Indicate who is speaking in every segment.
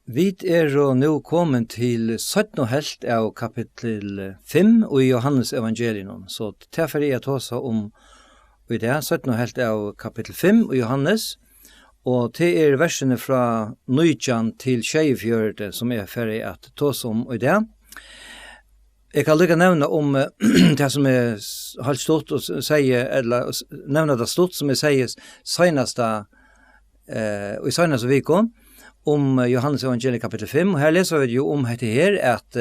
Speaker 1: Vi nu kommet til 17. helt av kapittel 5 i Johannes evangelium. Så derfor jeg ta seg om i det 17. helt av kapittel 5 i Johannes. Og til versene fra 19 til 24 som ferdig at ta seg om i det. Jeg kan lika nevne om det som har stått og sier, eller nevne det stått som sier seneste viko, om Johannes evangelium kapittel 5. Og her leser vi jo om dette her, at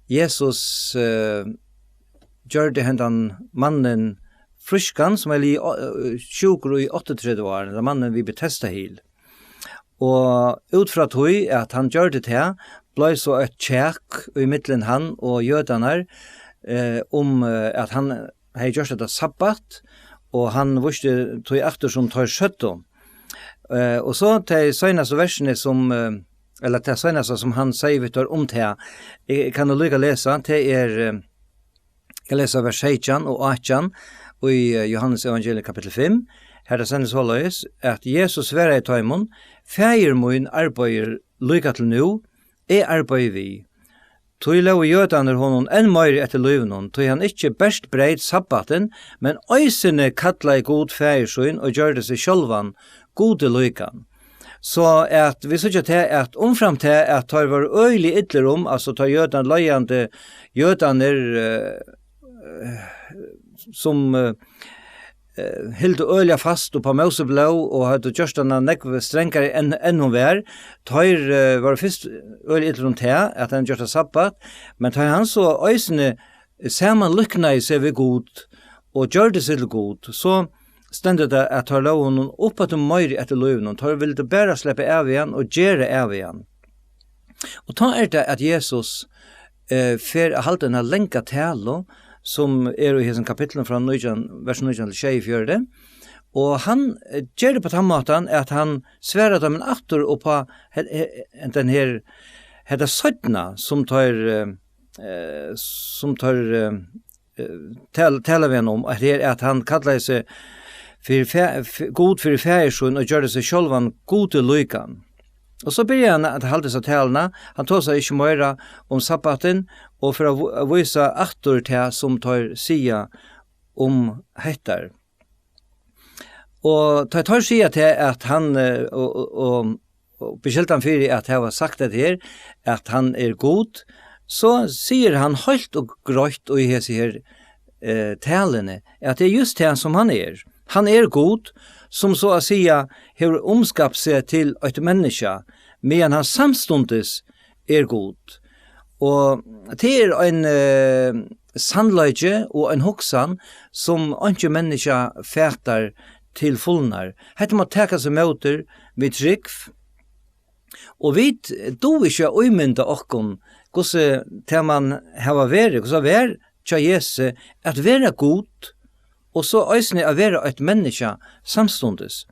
Speaker 1: Jesus gjør det hendan mannen fryskan, som sjuker i 38 år, den mannen vi betesta hil. Og utfra tog at han gjør det til, ble så et tjekk i middelen han og jødene om at han hadde gjort det sabbat, og han visste tog efter som tar skjøttet. Og så til søgnaste versene som, eller til søgnaste som han sier vi tar om til, jeg kan lykke lese, til jeg leser vers 16 og 18 i Johannes evangelium kapittel 5, her sendes håløys, at Jesus være i taimon, feir min arbeider lykke til nå, arbeider vi. Tog lov jødaner honom enn mer etter løvnen, tog han ikke best breit sabbaten, men øysene kattla i god feiersøyn og gjør det seg sjølvan gode lykan. Så at vi sier til at omfram til at tar var øylig ytler altså tar jødan løyande jødaner som hilde øyla fast og på Moseblå og hadde gjort denne nekve strengere enn hun var. Tar var først øyla ytler til at han gjør det sabbat, men tar han så øysene sammen lykkene i seg ved god og gjør det seg god, så stendet det at tar lov noen opp at de møyre etter løven, tar vil det bare slippe av igjen og gjøre av igjen. Og ta det at Jesus for å holde denne lenka tale, som i hessen kapitlen fra vers 19 til 24, og han gjør det på den måten at han sverer dem en atter og på den her søttene som tar taler vi om, at han kallar seg god for feiersjøen og gjør det seg sjølvan gode lykan. Og så begynner han at holde seg talene. Han tar seg ikke mer om sabbaten, og for å vise aktor til som tar sida om hettar. Og tar sida til at han, og beskyldt han for at jeg har sagt det her, at han god, så sier han høyt og grøyt og i hese her talene, at det just det som han Han god, som så å si har omskapt seg til et menneske, men han samstundes god. Og det en sannløyge og en hoksan som ikke menneske fætar til fullnar. Hette må teka seg møter ved trygg. Og vi do ikke øymynda okkon hvordan man har vært, hvordan vært tja Jesu at være god, og så øysene å være et menneske samstundes.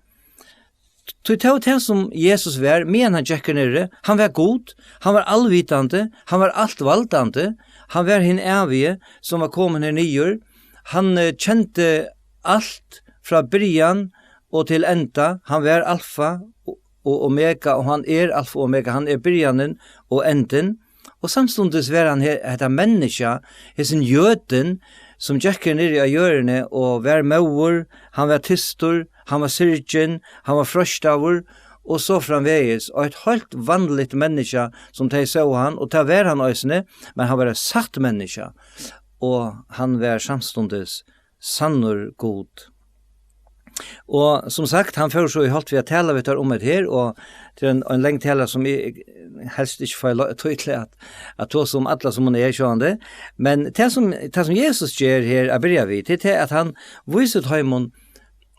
Speaker 1: Det var som Jesus var, men han gjekker nere, han var god, han var allvitande, han var altvaldande, han var hin evige som var kommet her nyer, han kjente alt fra byrjan og til enda, han var alfa og omega, og han alfa og omega, han byrjanen og enden, og samstundes var han et menneske, sin jøden, som gjekker nere i hjørne og var maur, han var tystor, han var syrgen, han var frøstavur, og så framvegis, og et helt vanligt menneske som de så han, og ta var han øysene, men han var et satt menneske, og han var samstundes sannur god. Og som sagt, han får så i holdt vi at tala vi tar om det her, og til en lengt tala som jeg helst ikke får tydelig at to som alle som hun sjående, men det som Jesus gjør her, jeg begynner vi, til at han viser heimon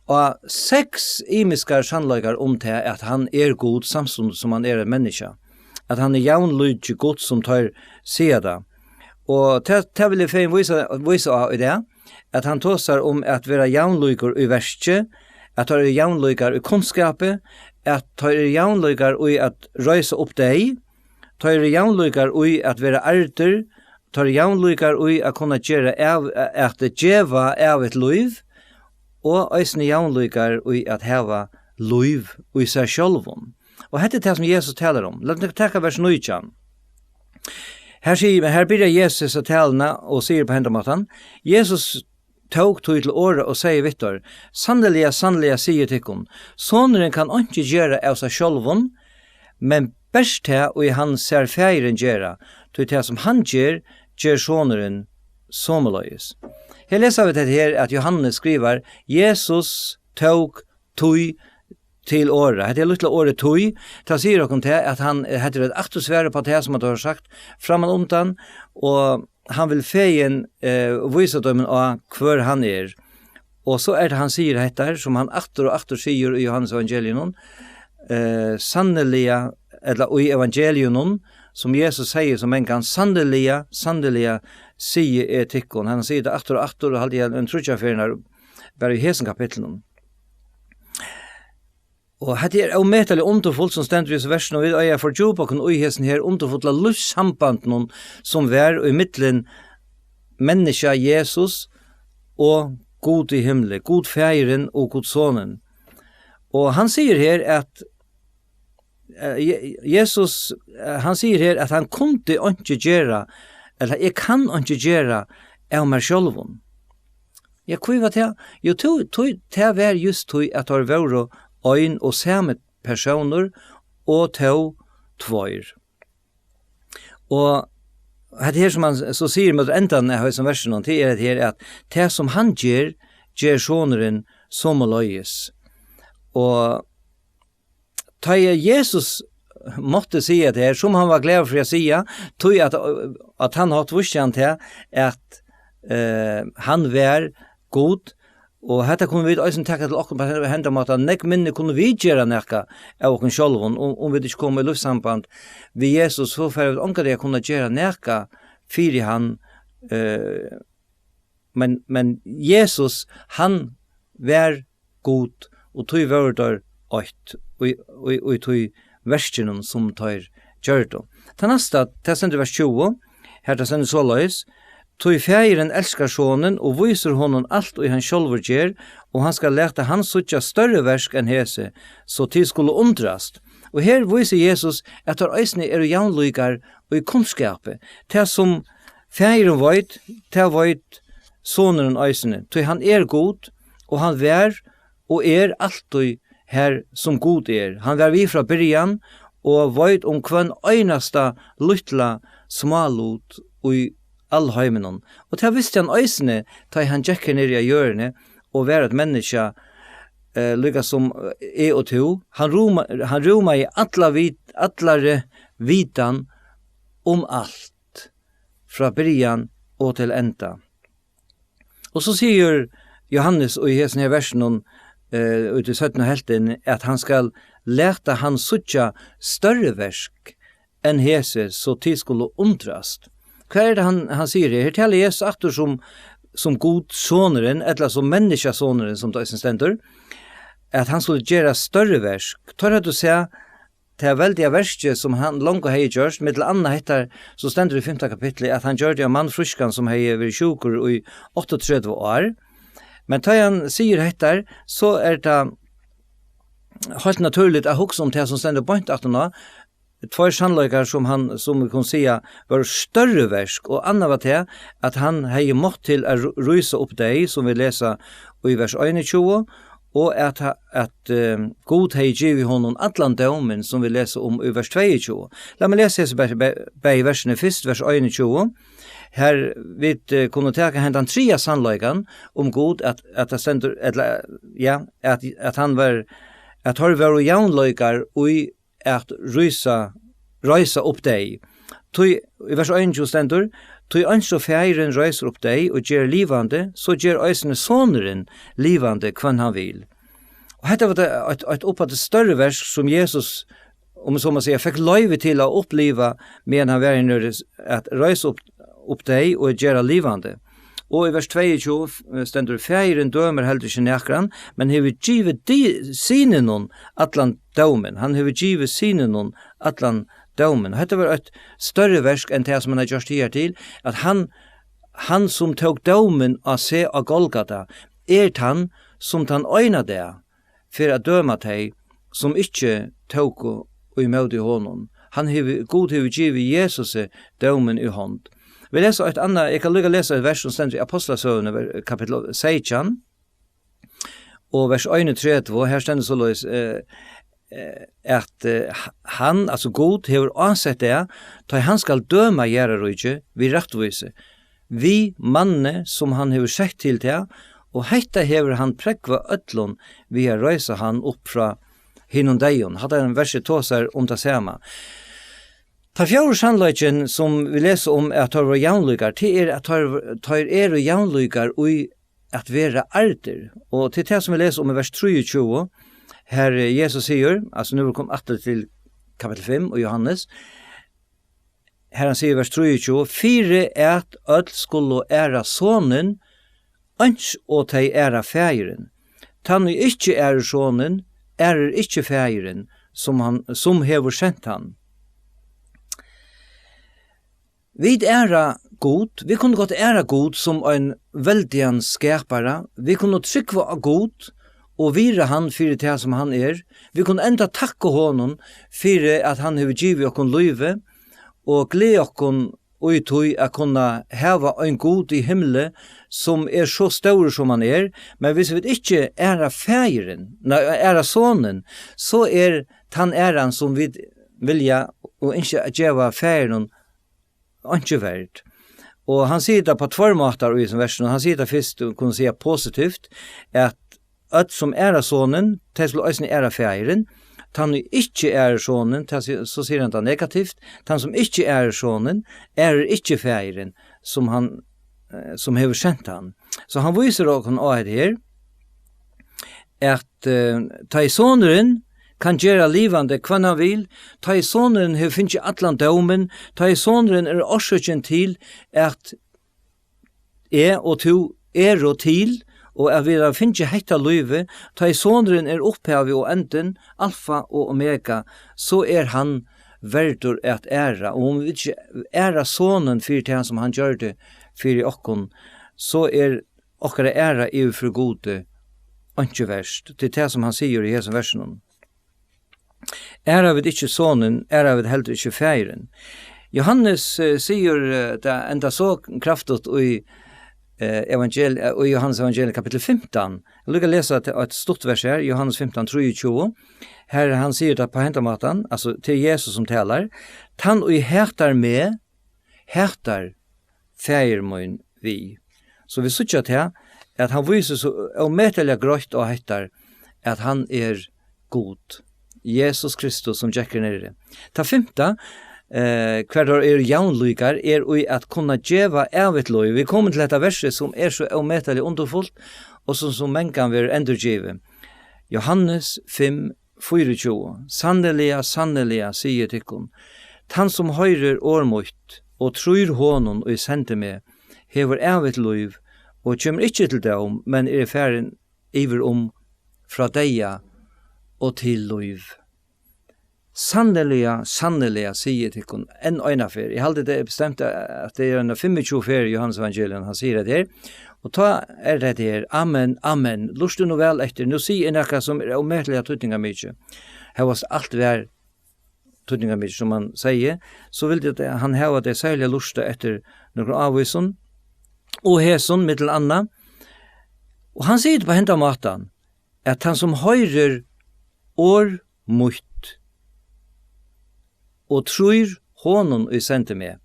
Speaker 1: og 6 imiskar sannløygar om til at han god samtidig som han et menneske, at han jævnlydelig god som tar sida da. Og til vil jeg fein vise av i det, at han tåsar om at være jævnløygar i verset, at han jævnløygar i kunnskapet, at han jævnløygar i at røyse opp deg, han jævnløygar i at være arter, han jævnløygar i at kunne gjøre at djeva av et liv, og eisne jævnløygar i at heva liv i seg sjølvom. Og dette det som Jesus taler om. Låt oss ta vers 19. Her blir Jesus å talene og sier på hendemåten, Jesus tog til året og sier Vittor, sannelig, sier tikkun, soneren kan ikke gjøre av seg sjølven, men best det og han ser feiren gjøre, til det som han gjør soneren sommerløyes. Her leser vi det her at Johannes skriver, Jesus tog til året. Det litt året tog. Da sier dere til at han heter et aktosvære på det som han har sagt framan undan, og han vil feien vise dem av hver han Og så det han sier dette, som han aktor sier i Johannes evangelium, sannelig, eller i evangelium, som Jesus sier som en gang, sannelig, sier tikkun. Han sier det aktor, og halde en trutjaferien bare i hesen kapitlen. Og dette ometelig underfullt som stender i versen, og vi er for djupakken og i hesen her underfullt av livssambanden som var i midtelen menneska Jesus og God i himmelen, God feiren og God sonen. Og han sier her at Jesus, han sier her at han kunne ikke gjøre, eller jeg kan ikke gjøre av meg sjølven. Ja, hva var det? Jo, det var just at det var ein og samme personer og tvær. Og det her som han så sier med enden av som versen til det her at det som han gjør soneren som løyes. Og ta Jesus måtte si det her, som han var glad for å si, tog at han hatt vurskjent til at han var god. Og hetta kunne vi også tenke til åkken på hendene om at nek minne kunne vi gjøre nekka av åkken sjølven, om vi ikke kom i luftsamband ved Jesus, så for vi ånker det kunne gjøre nekka fyrir han, men Jesus, han var god, og tog var der åkt, og tog verskjenen som tar gjør det. Ta neste, ta sender vers 20, her ta sender så løys, tog feiren elskar sonen og viser honom alt og han sjølver gjør, og han skal lete han suttja større versk enn hese, så tid skulle undrast. Og her viser Jesus at der eisne jaunlykar og i kunnskapet. Det som feiren veit, det veit soneren eisne. Tog han god, og han vær og alltid her som god Han vær vi fra byrjan, og veit om kvann øynasta lytla smalut og i all heimenon. Og til visste han øysene, ta han jekker ned i hjørne, og være et menneske, lykka som og to. Han roma i atlare vitan om alt, fra byrjan og til enda. Og så sier Johannes og i hesen her versen, ut i 17 helten, at han skal leta han suttja større versk enn hese, så tid skulle undrast. Hva det han sier her? Her taler Jesus aktor som god soneren, eller som menneskesoneren, som det er stender, at han skulle gjøre større versk. Tar du se, det veldige verset som han langt har gjort, med annet heter, så stender i 5. kapitlet, at han gjør det av mannfruskan som har vært sjuker i 38 år. Men tar han sier heter, så det helt naturligt å huske om det som stender på 18 år, två sannløykar som vi kan säga var større versk, og annet var det at han hei mått til å rysa opp deg, som vi leser i vers 21, og at God hei givet honom atlan domen, som vi leser om i vers 22. La meg lese i versene først, vers 21. Her vi kunne teka hendan 3 sannløykan om God, at han var, at han var jaunløykar og at røysa opp deg. I vers 21 stendur, tog anså feiren røyser opp deg og gjør livande, så gjør øysene soneren livande kvann han vil. Og dette var et opphatt større vers som Jesus, om så man sier, fikk løyve til å oppliva med han var inne at røyse opp deg og gjør livande. Og i vers 22 stendur feiren dømer heldur ikke nekran, men hever givet sine noen atlan daumen. Han hever givet sine noen atlan daumen. Dette var et større versk enn det som han har gjort her til, at han som tog daumen av seg av Golgata, han som tan øyna det, for å døma deg som ikke tog og i møte i honom. God hever givet Jesus dømen i hånd. Vi leser et annet, jeg kan lukka lese et vers som stender i Apostlasøvene, kapittel 16, og vers 31, her stender så løs, at han, altså God, hever ansett det, da han skal døma gjerarøyge, vi rettvise, vi manne som han hever sett til det, og hetta hever han prekva øtlån, vi har røysa han opp fra hinnom deion. Hadde en verset tåsar om det samme. Ta fjord sannløyken som vi leser om at tar var jaunløykar, til at tar jaunløykar ui at vera arter. Og til det som vi leser om i vers 23, her Jesus sier, altså nu kom atter til kapitel 5 og Johannes, her han sier i vers 23, fire at ødel skulle æra sonen, øns og teg æra fægeren. Tann ikkje æra sonen, ærer ikkje fægeren, som hever sendt han. Vi æra god, vi kunne godt æra god som en veldigan skapare, vi kunne trykva av god, og vire han fyrir det som han vi kunne enda takke honom fyrir at han hever givet okkon løyve, og glede okkon uitui a kunna heva ein god i himle som så stor som han men hvis vi ikke æra fægeren, æra sonen, så tan æran som vi vilja og ikke gjeva fægeren ikke verd. Og han sier det på tvær måter i versen, og han sier det først, og kunne si positivt, at som æra sonen, til skulle øyne æra fægeren, tan ikke sonen, så sier han det negativt, tan som ikke sonen, ikke fægeren, som hever sendt han. Så han viser også av det her, at ta i soneren kan gjøre livande hva han vil, ta i soneren finnes ikke atlan dømen, ta i soneren årsøkjen til at og to og til, og at vi finnes ikke hetta løyve, ta i soneren opphavet og enden, alfa og omega, så han verdur at æra, og om vi ikke æra sonen fyrir til han som han gjør det fyrir okkon, så okkara æra for gode, ikke verst, til det som han sier i hesen versen. Æra vid ikke sonen, æra vid heller ikke fægeren. Johannes sier det enda så kraftigt i Johannes evangeliet kapitel 15. Jeg lukker lese et stort vers her, Johannes 15, 23. Her han sier det på hentamaten, altså til Jesus som taler, «Tann og hætar med, hætar fægermøyn vi». Så vi sier til at han viser så omettelig grøyt og hætar at han god. Jesus Kristus som jekker nere. Ta femta, hver jaunlykar ui at kunna djeva evet loj. Vi kommer til dette verset som så omettelig underfullt, og som mengan vil endurgive. Johannes 5, 24. Sanneliga, sanneliga, sier tikkun. Tan som høyrer årmøyt, og tror honom og sender meg, hever evet loj, og kommer ikke til dem, men færen iver fra deia og til lov. Sanneliga, sanneliga, sier tikkun, en øynafer. Jeg halde det bestemt at det en 25 fer i Johannes evangeliet, han sier det her. Og ta det her, amen, amen, lust du nå vel etter. Nå sier nekka som omertelig tøytninga mykje. Her var alt vær tøytninga mykje, som han sier. Så vil det han heva det særlig lust etter noen avvisen, og heson, mittel anna. Og han sier det på henta matan, at han som høyrer mot og tror honom i sendte med.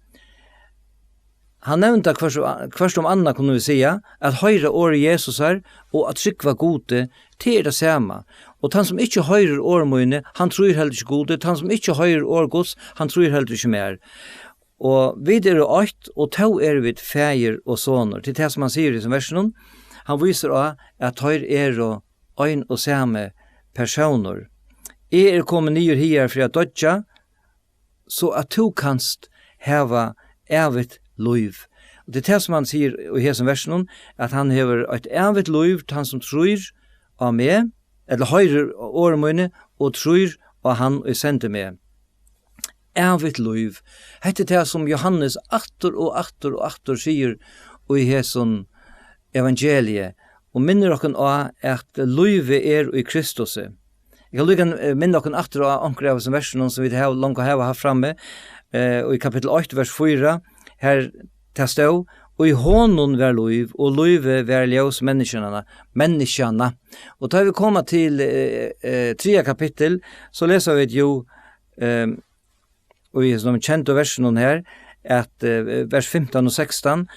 Speaker 1: Han nevnte hverst anna kunne vi säga at høyre Jesus og at trykva gode til det samme. Og han som ikke høyrer mine, han tror heller ikke gode. Han som ikke høyrer gods, han tror heller ikke mer. Og vi åkt, og to vi fæger og soner. Til det som han sier i sin versen, han viser også at høyre ein og samme personer. Jeg kommet nye her for å dødja, så at du kanst heva evet liv. Og det det som han sier i hesen versen, at han hever et evet liv til han som tror av meg, eller høyrer året mine, og tror av han og sender meg. Evet liv. Hette det som Johannes atter og atter og atter sier i hesen evangeliet, og minner okken av at livet i Kristus. Jag kan lycka minna och efter och ankra av som versen som vi har långt att ha framme och i kapitel 8 vers 4 här det står och i honom var liv och livet var ljus människorna. Och då vi komma till 3 kapitel så läser vi ju och i de kända versen här att vers 15 och 16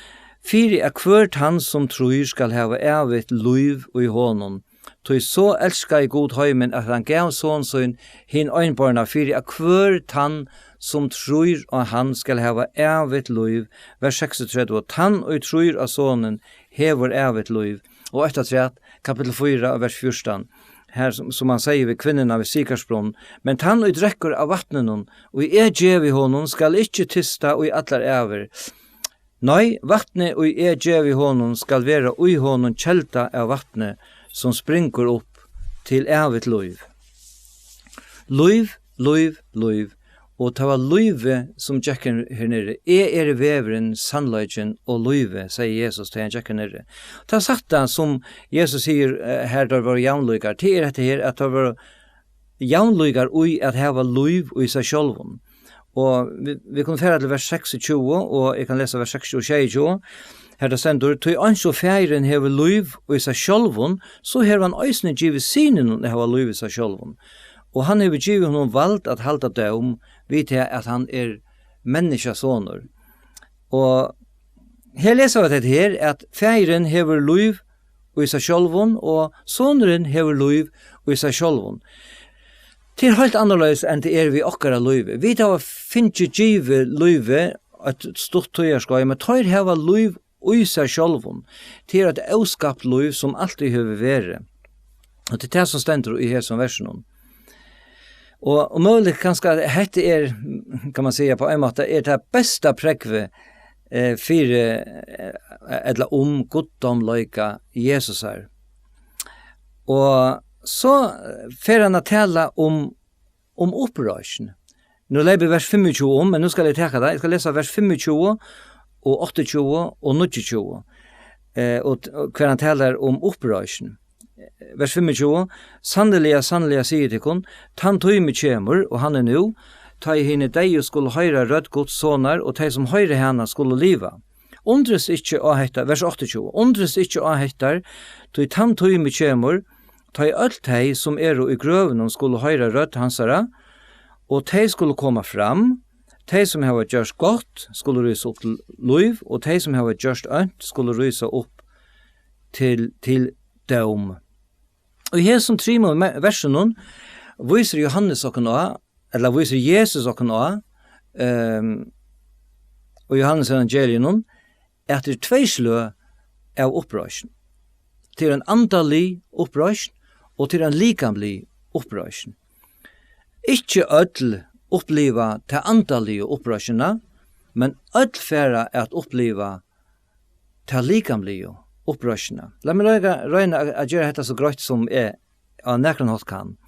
Speaker 1: Fyri kvört han som tror skal hava evigt liv og i honom. Tog så elskar I god heimen at han gav sån hin øynbarna fyri kvört han som tror og han skal hava evigt liv. Vers 36 og han og tror av sånen hever evigt liv. Og etter kapitel 4 vers 14 her som man säger vid kvinnorna vid Sikarsbron, men han og drekker av vattnen og I gjev I honom skal ikkje tysta og I allar ever. Nei, vattnet og gjev I honom skal være og I honom kjelta av vattnet som springer opp til evigt liv. Liv. Og det var livet som jekker her nere. Veveren, sannløgjen og livet, sier Jesus til han jekker nere. Det er sagt det som Jesus sier her der var jaunløygar. Det dette her at det var jaunløygar ui at heva liv ui seg sjølven. Og vi kan fære til vers 26, og jeg kan lese vers 26, her det sender, «Tøy anså færen hever liv og I seg sjølven, så hever han øysene givet sinen og hever liv I seg sjølven. Og han hever givet honom valgt at halda døm, vid til at han menneskesåner. Og her leser vi dette her, at færen hever liv og I seg sjølven, og såneren hever liv og I seg sjølven. Det helt annerledes enn det vi okkara løyve. Vi tar finnes givet løyve, et stort tøyerskøy, men tar heva løyv ui seg sjølven. Det et avskapt løyv som alltid høver være. Og det det som stender I her som versen. Og mulig kanskje hette kan man säga på en måte, det beste prekve for eller goddomløyka Jesus her. Og så fer han att tala om upprörelsen. Nu läser vers 25 men nu ska jag ta det. Jag ska läsa vers 25 och 28 och 29. Och kvar han talar om upprörelsen. Vers 25. Sanneliga säger till kon, han tog mig kemur och han nu ta I henne dig och skulle höra röd Guds sonar och de som höra henne skulle leva. Undres ikke å hetta, vers 28. Undres ikke å hetta, tog han tog mig kemur ta I alt de som I grøven skulle høyre rødt hansara, og de skulle komme fram, de som har gjort godt skulle ryse opp til liv, og de som har gjort ønt skulle ryse opp til døm. Og her som 3 versen viser Johannes okkur eller viser Jesus okkur og Johannes evangelium at det 2 slø av opprørsen. Til en andalig opprørsen, og til en likamlig opprørsen. Ikke ødel oppleva til andalige opprørsene, men ødel færre at oppleva til likamlige opprørsene. La meg røyne å gjøre dette så grøtt som av nærkene hatt kan.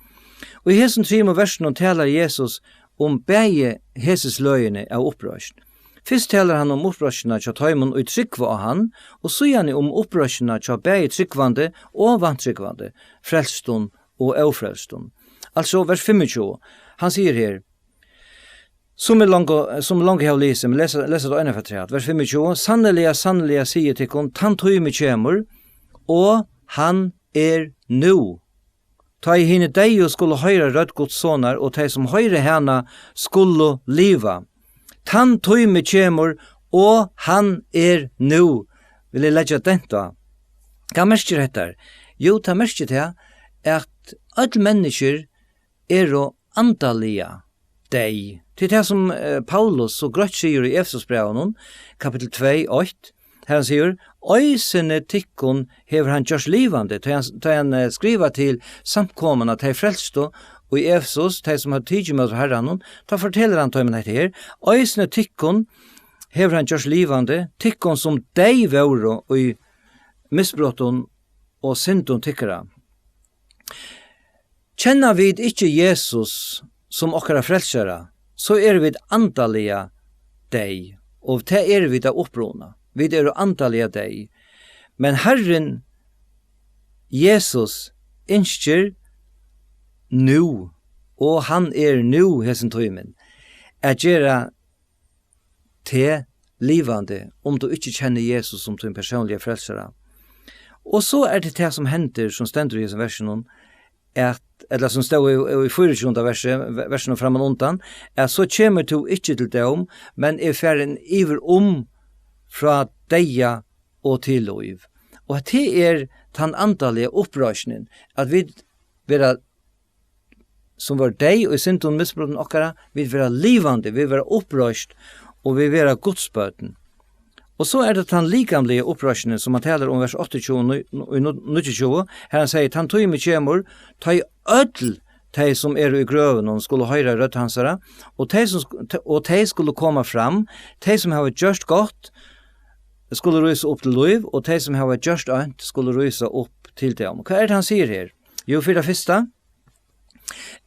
Speaker 1: Og I hessen 3 versen taler Jesus om begge hesses løgene av opprørsen. Først taler han om opprørsene til tøymon og tryggva av han, og så gjerne om opprørsene til begge tryggvande og vantryggvande, frelstun og ofrelstun. Altså vers 25, han sier her, som langt jeg har lyst, men leser det øyne for 3, vers 25, sannelig sier til kon, han tøyme kjemur, og han nu. Ta I henne deg og skulle høyre rødt Guds sonar, og de som høyre henne skulle liva. Han tøyme kjemur, og han nu. Vil jeg legge den da? Hva merker dette? Jo, det merker det at alle mennesker og andalige deg. Det det som Paulus så grøtt sier I Efesosbrevene, kapitel 2, 8, her han sier, «Øysene tikkun hever han gjørs livande», da han skriver til samkommende til frelstå, og I Efesos, de som har tidlig med herren, da forteller han til dette her, «Øysene tikkun hever han gjørs livande, tikkun som deg våre og I misbrotten og synden tikkere». Kjenner vi ikke Jesus som okkara frelsere, så vi andalige deg, og det vi da opprona. Vi andalige deg. Men Herren Jesus innskjer nu, og han nu hesen tøymen, at gjøre te livande om du ikke kjenner Jesus som din personlige frelsere. Og så det som henter, som stender i hesen versen, eller som står i 24. versen fram og undan, så kommer du ikke til dom, men ferdig iver fra deia og til liv. Og det den antallige opprøsningen, at vi vera som var deg og i synden misbrotten okkara, vi vera livande, vi vera opprøst, og vi vera godsbøten. Og så det den likamlige opprøsningen som han taler om vers 28 og 29, her han sier, han tog med kjemur, ta i ødel de som i grøven og skulle høyre rødt hansara, og de skulle komme fram, de som har gjort godt, skulle ryse opp til liv, og de som har gjort ønt, skulle ryse opp til dem. Hva det han sier her? Jo, for det første,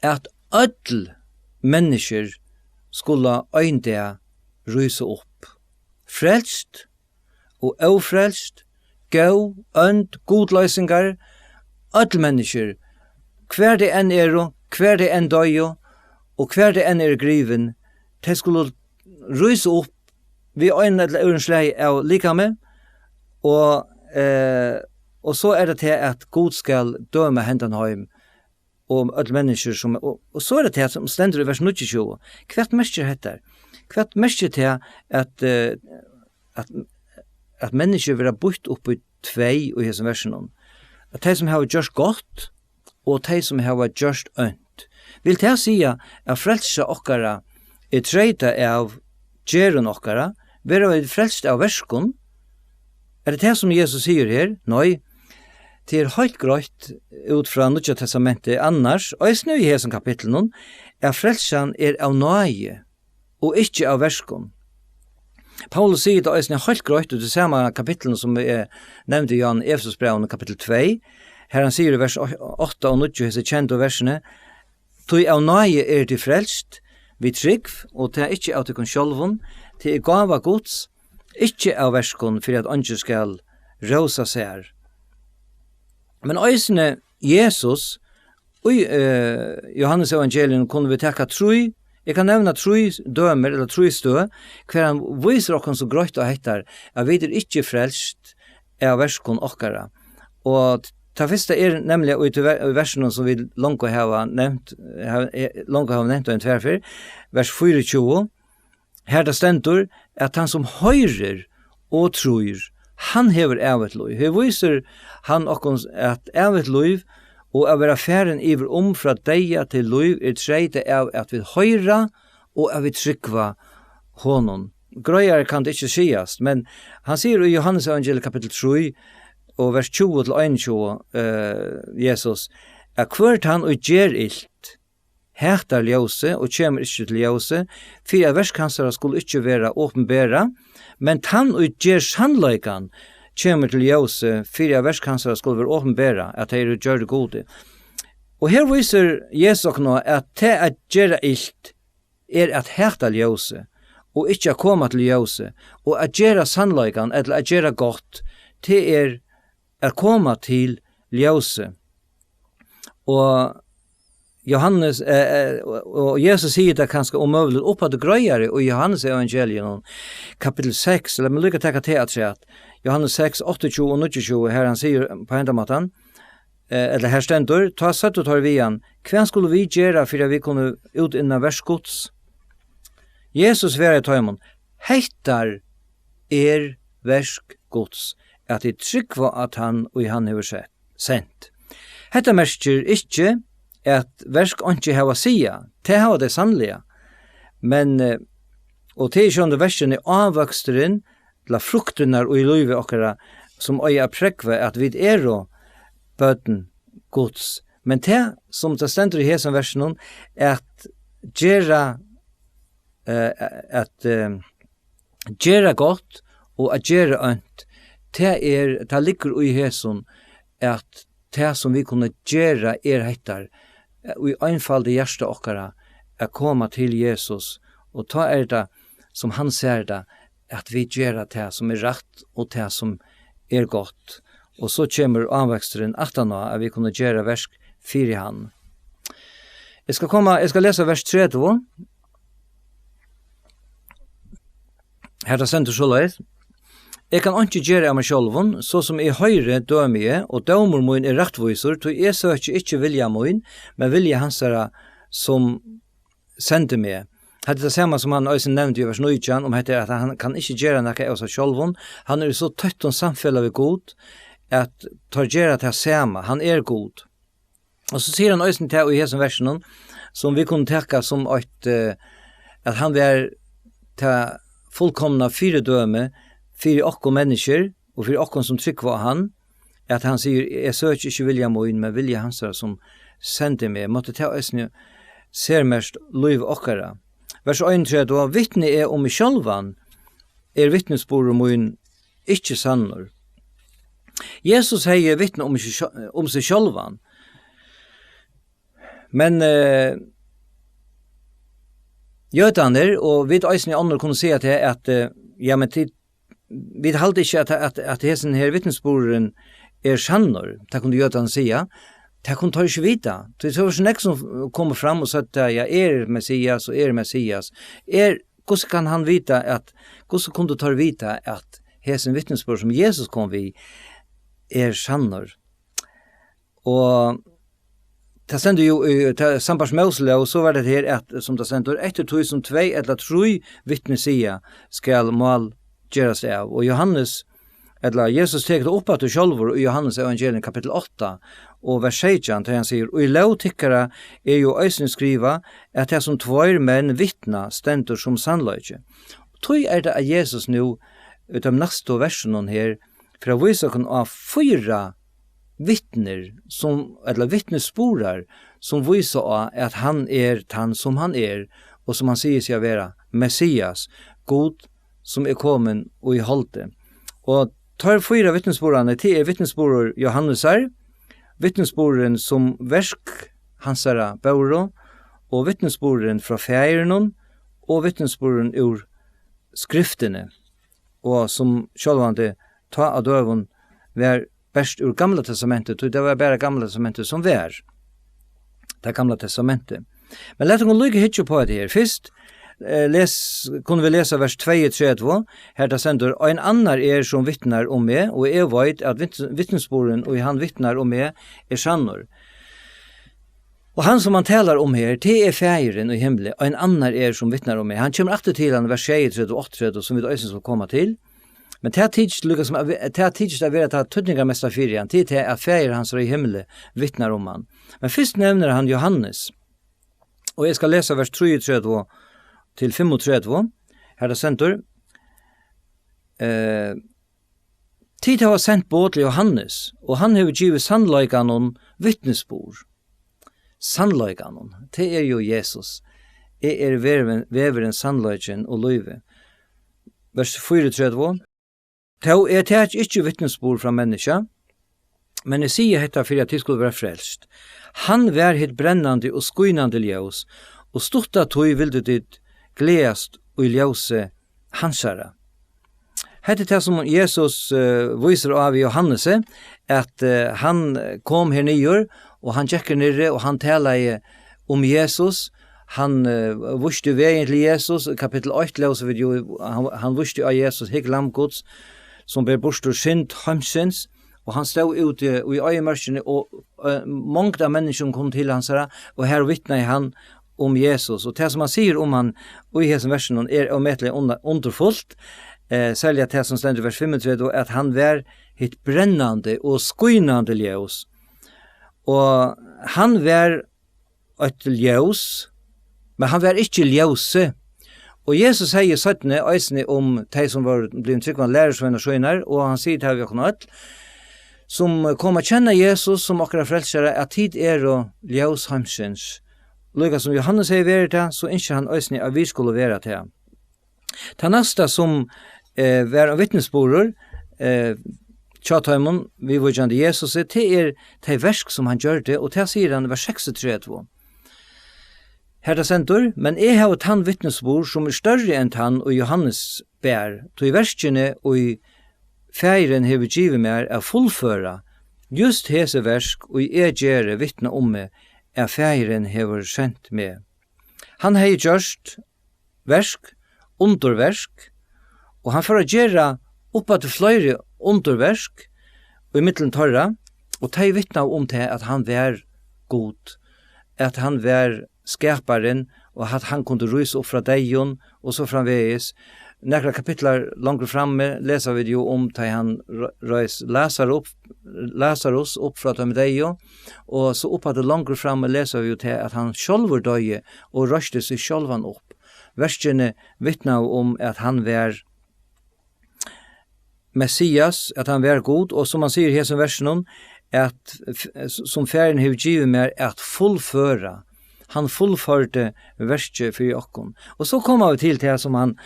Speaker 1: at ødel mennesker skulle øynde ryse opp. Frelst og ofrelst, gå, ønt, godløsninger, ødel mennesker, hver det enn hver det enn døy, og hver det enn griven, de skulle ryse opp vi øynene eller ørenslag av likame, og så det til at God skal døme hendenheim og alle mennesker som, og så det til som stender i vers 29. Hvert mestjer heter? Hvert mestjer til at mennesker vil ha bort opp i 2 i hese versen. At de som har gjort godt, og de som har gjort ønt. Vil det si at frelse okkara treita av gjeren okkara, vera vi frelst av verskon? Det som Jesus sier her? Nei, det høyt grøyt ut fra Nya Testamentet annars, og snu i hesen kapitlen, frelsan av nøye, og ikke av verskon. Paulus sier det er høyt grøyt ut i samme kapitlen som vi nevnte i Jan Efesosbrevene kapittel 2, her han sier i vers 8 og 9, hese kjente versene, «Tog av nøye til frelst, vi trygg, og det ikke av til sjølven, til gava gods, ikke av verskon, for at andre skal rosa seg. Men øysene Jesus, i Johannes evangelium kunne vi tekka troi, jeg kan nevna troi dømer, eller troi stø, hver han viser okken så grøyt og hettar, at vi ikke frelst av verskon okkara. Og det første nemlig i versen som vi langt har nevnt og en tverfer, vers 24, her det stendur at han som høyrer og tror, han hever evet liv. Her viser han okkons at evet liv og å være færen iver fra deia til liv treite av at vi høyra og at vi trykva honom. Grøyere kan det ikke sies, men han sier i Johannes evangelium kapittel 3 og vers 20 til 21, Jesus, at hvert han og gjer ilt, hætar ljøse og kjemur ikkje til ljøse, for at verskansara skulle ikkje være åpenbæra, men han og gjer sannleikan kjemur til ljøse, for at verskansara skulle være åpenbæra, at de gjør det gode. Og her viser Jesus nå at det at gjøre ilt at hæta ljøse, og ikkje å komme til ljøse, og at gjøre sannleikan, eller at gjøre godt, det komme til ljøse. Og Johannes og Jesus sier det kanskje omøvelig opp at det grøyere i Johannes evangelium kapittel 6, eller man lykker tekka til at Johannes 6, 28 og 29, her han sier på hendamaten, eller her stendur, ta satt og tar vi igjen, hvem skulle vi gjøre for at vi kunne ut innan verskots? Jesus var i tøymon, hettar verskgods, at det tryggva at han og han hever sendt. Hetta merker ikkje at versk ikke hava sia, det hava det sannlige, men, og det ikke under versen avvøksteren, la fruktenar og i livet okkara, som øya prekve at vi og bøten gods. Men det som det stender i hesen versen, at gjera godt og at gjera ønt, det ligger i hesen at det som vi kunne gjøre hettar, og i einfalde hjärsta okkara, komma til Jesus, og ta det som han ser det, at vi gjør det som rett, og det som godt. Og så kommer avveksteren at vi kunne gjøre versk 4 han. Jag ska läsa vers 30. Her det sender så leis. Jeg kan ikke gjøre av meg sjølven, så som jeg høyre dømige, og dømer min rettviser, så jeg søker ikke vilja min, men vilja hansara som sender meg. Det det samme som han også nevnte i vers 19, om at han kan ikke gjøre noe av seg sjølven. Han så tøtt om samfellet ved god, at tar gjøre det samme. Han god. Og så sier han også til i hesen versen, som vi kunne tenke som at han var til fullkomna fyrdøme, fyrir okkom mennesker, og fyrir okkom som trykk var han, at han sier, jeg søker ikke vilja min, men vilja hans som sender meg. Måtte ta oss nu ser mest liv okkara. Vers 1, vittne om i sjølvan, vittnesbord min ikke sannor. Jesus heier vittne om seg sjølvan, men jødaner, og vi eisne andre kunne si at ja, men vi halte ikke at hesen her vittnesboren sannor, det kunne jødaner sia, det kunne ta ikke vita. Det var ikke nek som kommer fram og sa at ja, Messias og Messias. Hvordan kan han vita hvordan kunne du ta vita at hesen vittnesbord som Jesus kom vi sannor? Og det stender jo til Sambars Mosele, og så var det her at, som det stender, etter 2002 eller 3 vittnesia skal mål gjøres av. Og Johannes, eller Jesus teker det opp at du sjølver, i Johannes evangelium kapittel 8, og vers 16, til han sier, og i lovtikkere jo øysen skriva, at det som 2 menn vittna stender som sannløyke. Tøy det at Jesus nå, utom neste versen her, for å vise oss av 4 vittner eller vittnessporar som visar att han han som han och som han säger sig vara Messias, god som kommen och i hållte. Och tar 4 vittnessporarna till vittnessporer Johannesar, vittnessporen som versk hansara Bauro, och vittnessporen från fädernon och vittnessporen ur skriftene, och som självande ta av dövon var best ur gamla testamentet, og det var bare gamla testamentet som var. Det gamla testamentet. Men lett oss lykke hitje på det her. Først kunne vi lese vers 2-3, her det sender, og en annar som vittnar om meg, og jeg vet at vittnesboren, og han vittnar om meg, sannor. Og han som han talar om her, det fægeren i himmelen, og en annar som vittnar om meg. Han kommer alltid til han vers 6 og 8, som vi også skal komme til. Men det tids det være at tøtninga mest av fyrjan, det at fægir hans i himmelen vittnar om han. Men først nevner han Johannes, og jeg skal lese vers 33 til 35, her det senter. Tid har sendt båt til Johannes, og han har givet sannløyganon vittnesbord. Sannløyganon, det jo Jesus. Jeg veveren sannløygen og løyve. Vers 34. Tau tek ikke vittnesbord fra menneska, men jeg sier dette for at de skulle være frelst. Han var hitt brennande og skuinande ljøs, og stutta tog vilde ditt gledast og ljøse hansara. Hette det som Jesus viser av i Johannes, at han kom her nyer, og han tjekker nere, og han taler om Jesus. Han visste veien til Jesus, kapittel 8 løser vi jo, han visste av Jesus, hikk lamgods, som ber bostor synd hamsens, og han stod ute i øyemørkene, og mange av menneskene kom til hans her, og her vittner han om Jesus. Og det som han sier om han, og i hessen versen, omettelig underfullt, særlig at det som stender i vers 35, at han var hitt brennande og skuinande ljøs. Og han var et ljøs, men han var ikke ljøse. Og Jesus sier søttene øysene om de som var blitt tryggvann lærersvenn og skjønner, og han sier til vi alt, som kom å kjenne Jesus som akkurat frelsere, at tid og ljøs hamsens. Lykke som Johannes sier være til, så ønsker han øysene at vi skulle være til. Det neste som var en vittnesborer, tjataimon, vi var kjenne Jesus, det de versk som han gjør det, og det sier han vers 36. Herre sentor, men jeg har et han vittnesbord som større enn han og Johannes bær, til i verskene og i feiren hever givet mer er fullføra, just hese versk og jeg gjøre vittne om meg færen hever sendt med. Han hei gjørst versk, underversk, og han får gjøre oppa til flere underversk, og i middelen torra, og de vittna til at han var god, at han var skaparen, og at han kunne ryse opp fra deion, og så framvegis. Nekra kapitlar langt framme leser vi jo til han røys Lazarus opp fra deion, og så opp at det langt framme leser vi jo til at han sjølver døye, og røste seg sjølvan opp. Verskene vittna at han var Messias, at han var god, og som han sier her som versen at som færen hev givet mer at fullføre. Han fullførte verset for okkon. Og så kommer vi til det som han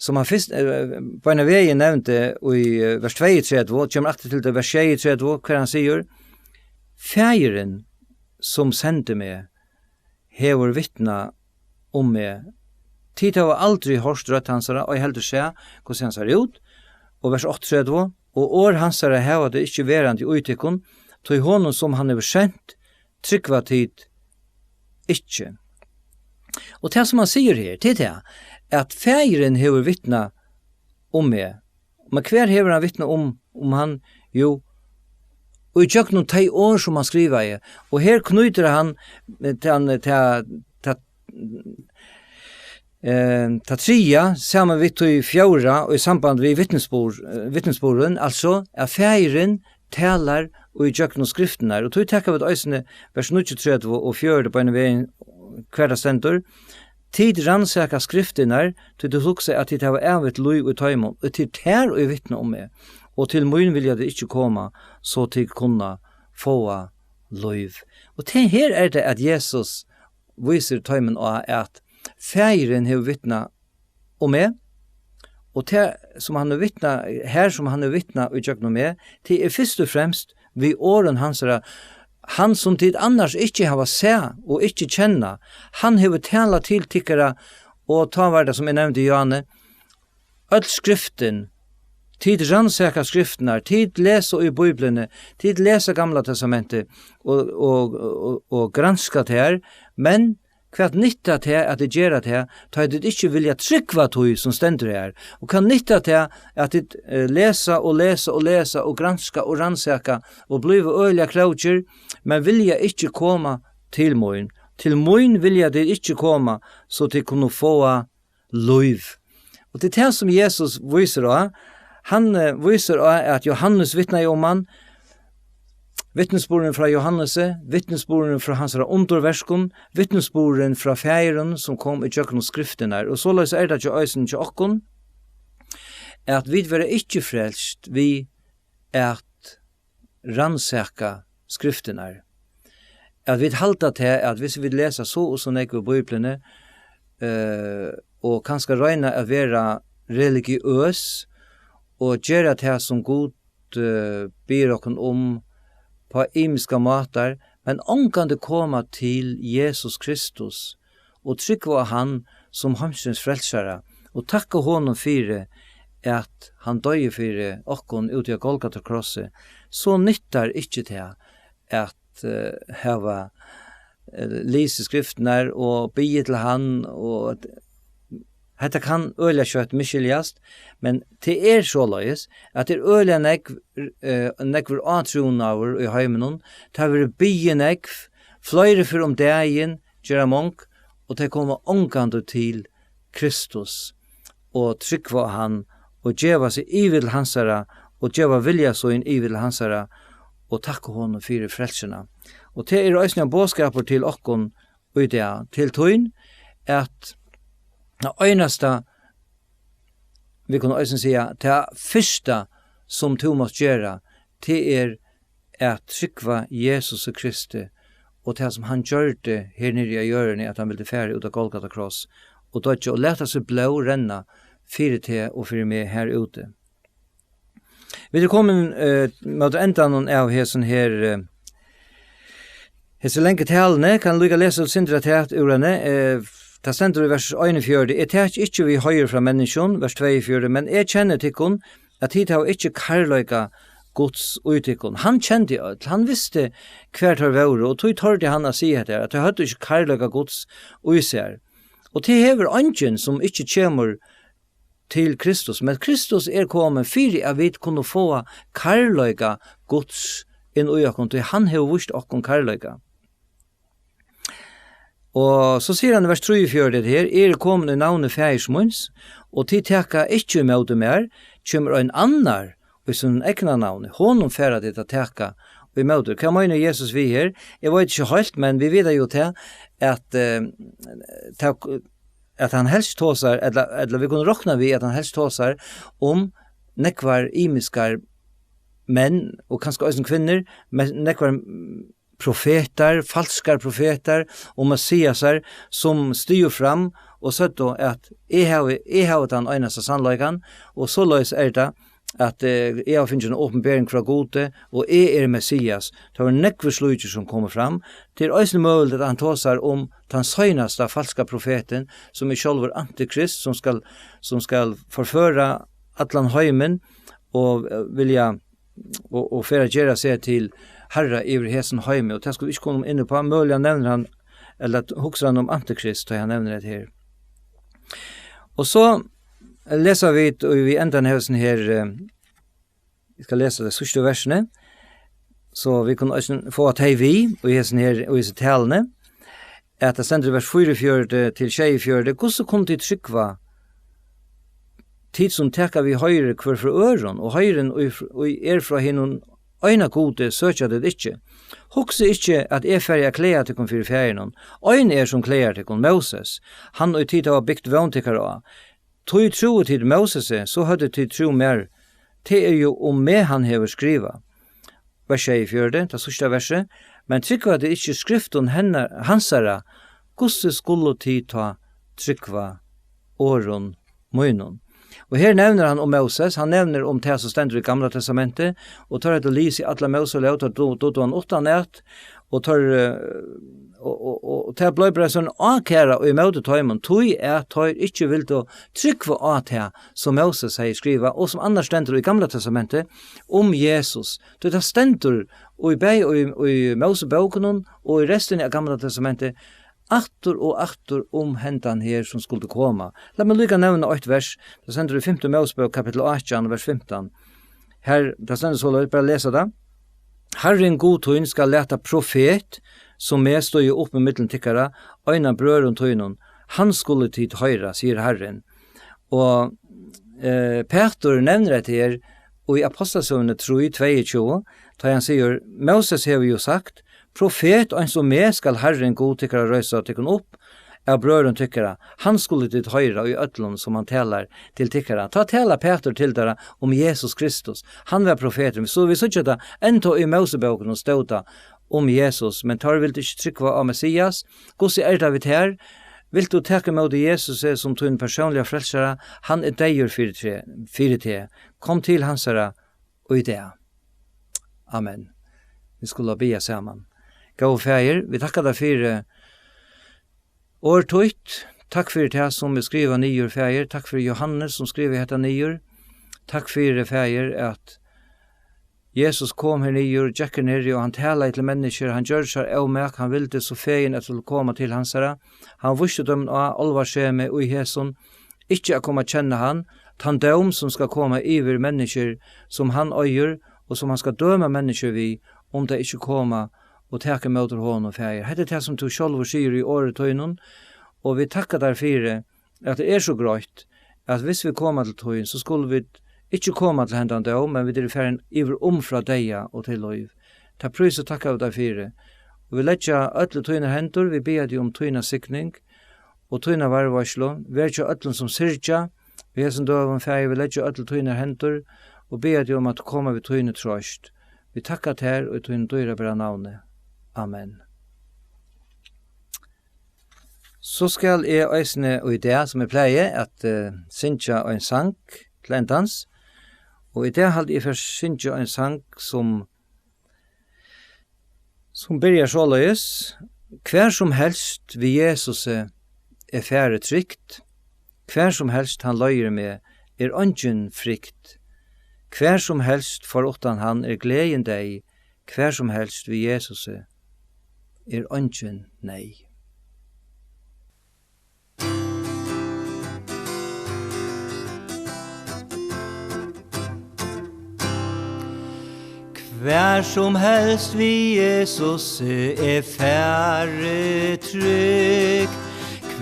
Speaker 1: først på en av veien nevnte i vers 32, kommer akter til det vers 32, hver han sier, færen som sendte meg, hever vittna meg. Tid har aldri hørst rødt hansara, og jeg heldur seg hvordan han ser ut. Og vers 38, og år hansara heva det ikke verand i uitikkun, tog honom som han hever sendt, tryggva tid ikke. Og det som han sier her, til det, at færen hever vittna meg. Men hver hever han vittna han, jo, og i tjøk noen 3 år som han skriver i, og her knyter han ta tria saman vitt i fjora og i samband vi vittnesboren, altså at færen talar og i tjøkken og skriften her, og tog takka vi øysene vers 93 og 4 på en veien hverda stendur, tid rannsaka skriften her, til du tok seg at det var evet lov i tøymon, og til tær og i vittne meg, og til mun vilja det ikke komme, så til kunna få lov. Og til her det at Jesus viser tøymon og at færen hev vittna meg, og det som han har vittna, her som han har vittna og tjøkna med, det først og fremst vi åren hansara, han som tid annars ikke hava se og ikke kjenna, han hev tala til tikkara og ta varda som jeg nevnte i Johanne, all skriften, tid rannsaka skriftene, tid lesa i Bibelene, tid lesa Gamla testamentet og granska det her, men hva nytta til at det gjør det, ta det ikke vilja tryggva tog som stendur her, og hva nytta til at det lesa og granska og rannsaka og bliva øyla krautjer, men vilja ikke koma til moin. Til moin vilja det ikke koma, så til kunne få lov. Og det det som Jesus viser av, han viser av at Johannes vittnar om han, vittnesboren fra Johannes, vittnesboren fra hans underverskon, vittnesboren fra færen som kom i tjøkken og skriften her. Og så løs det ikke øysen til okkon, at vi være ikke frelst, vi at rannsaka skriften her. At vi halta til at hvis vi leser så og så nek i Bibelene, og kanskje røyna at være religiøs, og gjøre det som god byr okkon på imiska matar, men omkan det koma til Jesus Kristus, og tryggva han som hamsens frelsare, og takka honom fyrir at han døye fyrir okkon ut i Golgata krosset, så nyttar ikkje det at heva lise skriftene og bygge til han, og hetta kan øyla kjøtt miskjeljast, men det så løyes, at det øyla nekver antronaver i heimenon, det har vært bygge nekv, fløyre for dagen, gjøre monk, og det kommer omgående til Kristus, og tryggva han, og djeva seg ivil hansara, og djeva vilja så inn ivil hansara, og takka honom fyrir frelsina. Og det øysene båskaper til okkon, og det til tøyn, at det øyneste, vi kunne også si, det første som Thomas gjør, det at tryggva Jesus Kristi, og det som han gjør det her nere i hjørnet, at han ville fære ut av Golgata kross, og dødje, og lete seg blå renna, fyrir te og fyrir meg her ute. Vi er kommet mot enden av hessen her, hese lenge talene, kan lukka lese sindra teat urene, det stendur i vers 41, jeg tek ikke vi høyre fra menneskjon, vers 42, men jeg kjenner tikkun, at hit har ikke karløyga Guds utikon. Han kjente öll, han visste hvert har vært, og tog tørde han å si det, at det hadde ikke karlaga Guds uiser. Og til hever ungen som ikke kommer til Kristus, men Kristus kommet fyrir at vi kunne få karlaga Guds inn i okkon, til han har vist okkon karlaga. Og så sier han i vers 34 det her, kommet i navnet fægismunds, og til teka ikkje med mer, kommer en annar, og sin egna navn, honom færa det å teka, og i møter. Hva mener Jesus vi her? Jeg vet ikke helt, men vi vet jo til at han helst tåsar, eller vi kunne råkna vi at han helst tåsar nekvar imiskar menn, og kanskje også kvinner, men nekvar profeter, falskar profeter, og messiasar, som styr fram, og så at jeg har den øyneste sannløyken, og så løs det, at jeg har finnet en åpenbering fra Gode, og jeg Messias. Det var nekve slutjer som kommer fram. Det også mulig at han tåsar den søgneste falska profeten, som selv var antikrist, som skal forføre atlan høymen, og vilja og færa gjøre seg til herre i hesen høyme, og det skal vi ikke komme inn på. Mulig nevner han, eller hokser han antikrist, og han nevner det her. Og så leser vi, og vi enda nevsen her, vi skal lese det sørste versene, så vi kan også få at hei vi, og i hesen her, og i hese talene, at det stender vers 44 til 24, hvordan kom til trykva, tid som tekka vi høyre hver fra øren, og høyren og fra hinnon øyna gode søkja det ikkje. Hokse ikkje at ferdig klea til kon fyrir ferien, øyne som klea til kon Moses, han og tid har bygd våntikkar av. Tog tro til Moses, så hadde tid tro mer, det jo med han hever skriva. Vers 24, det sørste verset, men trykva det ikkje skriften hansara, gosse skulle tid ta trykva åren møynon. Og her nevner han om Moses, han nevner om det som stender i Gamla testamentet, og tar et å lise i alle Moses og då han 8 nett, og tar og det ble bare sånn akæra og i møte tøymen, tog ikke vil til å trykke av det som Moses har skrivet, og som annars stender i Gamla testamentet, om Jesus. Det stender og i Moses bøkene, og i resten av Gamla testamentet, Aktor og aktor hendan her som skulle komme. La meg lykka nevne 8 vers. Det sender i 5. Mosebok kapittel 18, vers 15. Her, det sender så løy, bare lese det. Herren godtøyn skal leta profet, som stod jo opp med middelen tikkara, øyna brøren tøynon. Han skulle tid høyra, sier Herren. Og Peter nevner det her, og i Apostelsøvnet 3:22, da han sier, Moses har jo sagt, profet og en som skal Herren god tykkere røysa tykken opp av brøren tykkere. Han skulle til høyre og i ødlån som han talar til tykkere. Ta tala Peter til dere om Jesus Kristus. Han var profeten. Så vi så ikke det enda i Mosebøken og stod om Jesus. Men tar vil du ikke trykke av Messias? Hvordan det vi her? Vil du takke med Jesus som tog en personlig frelsere? Han deier fire til. Kom til hans herre og i det. Amen. Vi skulle be sammen. Gå fæger, vi takkar deg for årtøyt. Takk for det som vi skriver nyer fæger. Takk for Johannes som skriver dette nyer. Takk for fæger at Jesus kom her nyer, Jacker nere, og han taler til mennesker. Han gjør seg avmerk, han vil det så fægen at han komme til hans herre. Han visste dem av alvarskjeme og i hæson. Ikke å komme å kjenne han. Han døm som skal komme iver mennesker som han øyer, og som han skal døme mennesker vi, om det ikke kommer og takke med hånden og fæger. Hette det som du selv sier i året tøynen, og vi takker der fire at det så grøyt, at hvis vi kommer til tøyen, så skulle vi ikke komme til hendene død, men vi er ferdig iver fra deg og til løyv. Ta prøys og takker vi der fire. Og vi letja øtle tøyner hendur, vi ber deg om tøyner sikning, og tøyner varvarslo, vi er ikke øtlen som syrja, vi er som døven fæger, vi letja øtle tøyner hendur, og ber deg om at komme vi tøyner trøst. Vi takkar til og i tøyner døyre bra navnet. Amen. Så skal jeg øysene og i det som jeg pleier at synsja en sang til en dans. Og i det hadde jeg først synsja en sang som byrjar så løys. Hver som helst vi Jesus færre trygt. Hver som helst han løyer med ungen frykt. Hver som helst foruten han gleden deg, hver som helst ved Jesus ungen nei. Hver som helst vi Jesus færre trygg,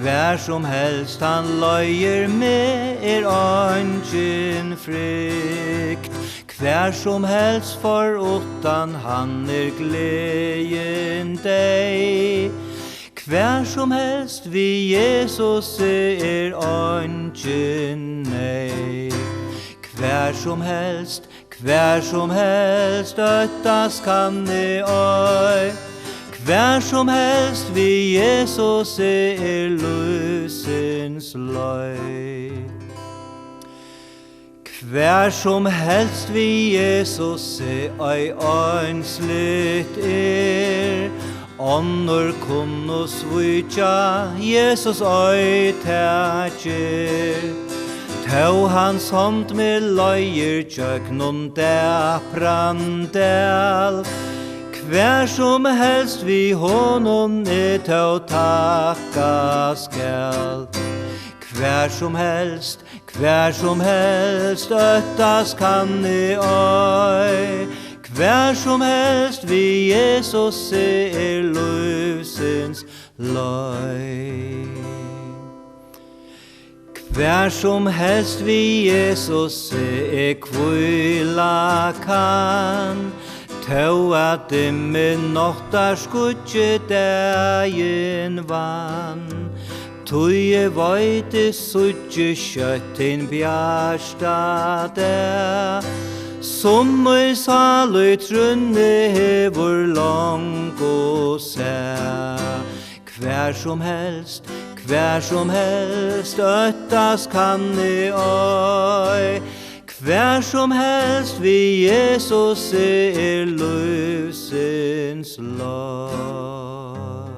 Speaker 1: hver som helst han løyer med ungen frykt, hver som helst foruten han gleden deg, hver som helst vi Jesus ungen nei, hver som helst öttas kan I oj, hver som helst vi Jesus lusens løy. Hver som helst vi Jesus ønsligt Onnur kunnus vujtja Jesus tætjer. Tau hans hånd med løyer tjøknun dæprandel. Hver som helst vi honom tau takka skal. Hver som helst öttas kan I oj. Hver som helst vi Jesus lusens løy. Hver som helst vi Jesus kvila kan, tau at med nottar skudje dagen vann. Tuje vøyte sudje kjøttin bjarsta der, som salu trunne hevur longu sær. Hver som helst öttas kan I oj. Hver som helst vi Jesus lusens løy.